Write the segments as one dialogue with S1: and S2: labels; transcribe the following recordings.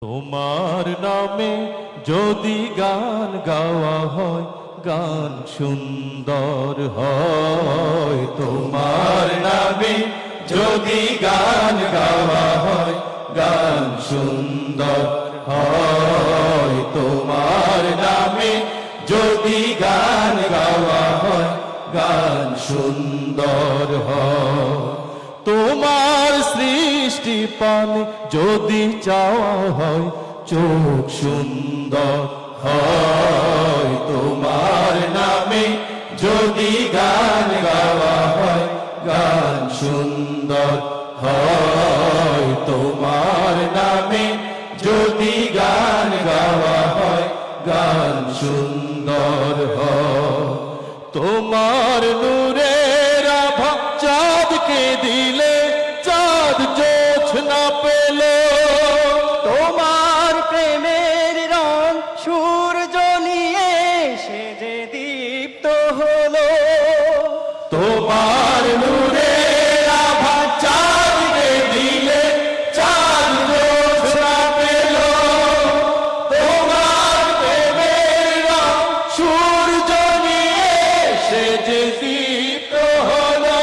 S1: তোমার নামে যদি গান গাওয়া হয়, গান সুন্দর হয়। তোমার নামে যদি গান গাওয়া হয়, গান সুন্দর হয়। তোমার নামে যদি গান গাওয়া হয়, গান সুন্দর হয়। তোমার সৃষ্টি পানে যদি চাওয়া হয়, চোখ সুন্দর হয়। তোমার নামে যদি গান গাওয়া হয়, গান সুন্দর হয়। তোমার নামে যদি গান গাওয়া হয়, গান সুন্দর হয়। তোমার নূরের আভা চাঁদকে দিলে, চাঁদ জোছনা পেল।
S2: তোমার প্রেমের রং সূর্য নিয়ে সে যে দীপ্ত হলো।
S1: তোমার নূরের আভা চাঁদকে দিলে, চাঁদ জোছনা পেল। তোমার প্রেমের রং সূর্য নিয়ে সে যে দীপ্ত হলো।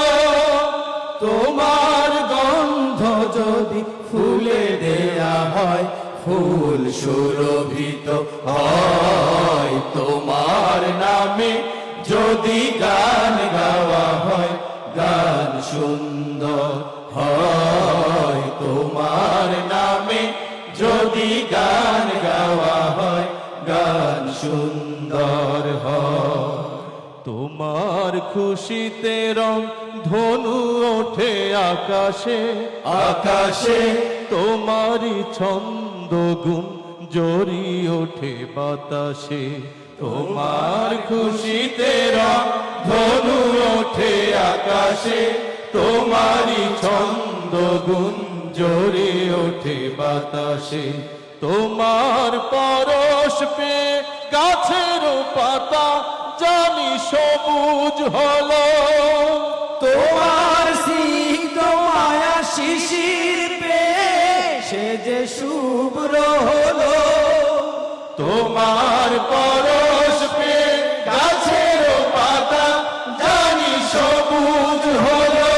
S1: তোমার গন্ধ যদি ফুলে দেয়া হয়, ফুল সুরভিত হয়। তোমার নামে যদি গান গাওয়া হয়, গান সুন্দর হয়। তোমার নামে যদি গান গাওয়া হয়, গান সুন্দর হয়। তোমার খুশিতে রং ধনু ওঠে আকাশে, আকাশে তোমারই ছন্দ গুণ জরি ওঠে বাতাসে। তোমার খুশিতে রং ধনু ওঠে আকাশে, তোমারই ছন্দ গুণ জরি ওঠে বাতাসে। তোমার পরশ পেয়ে গাছের পাতা জানি সবুজ হলো।
S2: তোমার স্নিগ্ধ মায়া শিশির পেয়ে সে যে শুভ্র হলো।
S1: তোমার পরশ পেয়ে গাছের পাতা জানি সবুজ হলো।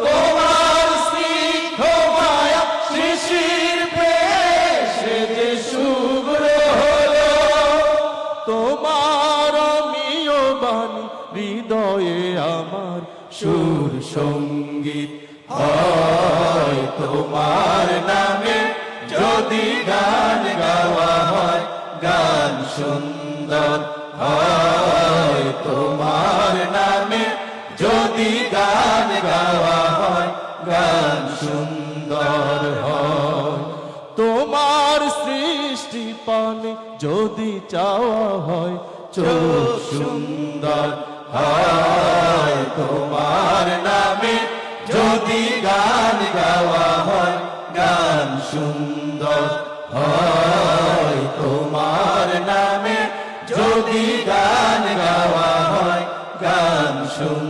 S1: তোমার স্নিগ্ধ মায়া শিশির পেয়ে সে যে শুভ্র হলো। তোমার আমিও বাণী হৃদয়ে আমার সুর সঙ্গীত হয়। তোমার নামে যদি গান গাওয়া হয়, গান সুন্দর হয়। তোমার নামে যদি গান গাওয়া হয়, গান সুন্দর হয়। তোমার সৃষ্টি পানে যদি চাওয়া হয়, চোখ সুন্দর হয়। তোমার নামে যদি গান গাওয়া হয়, গান সুন্দর হয়। তোমার নামে যদি গান গাওয়া হয়, গান সুন্দর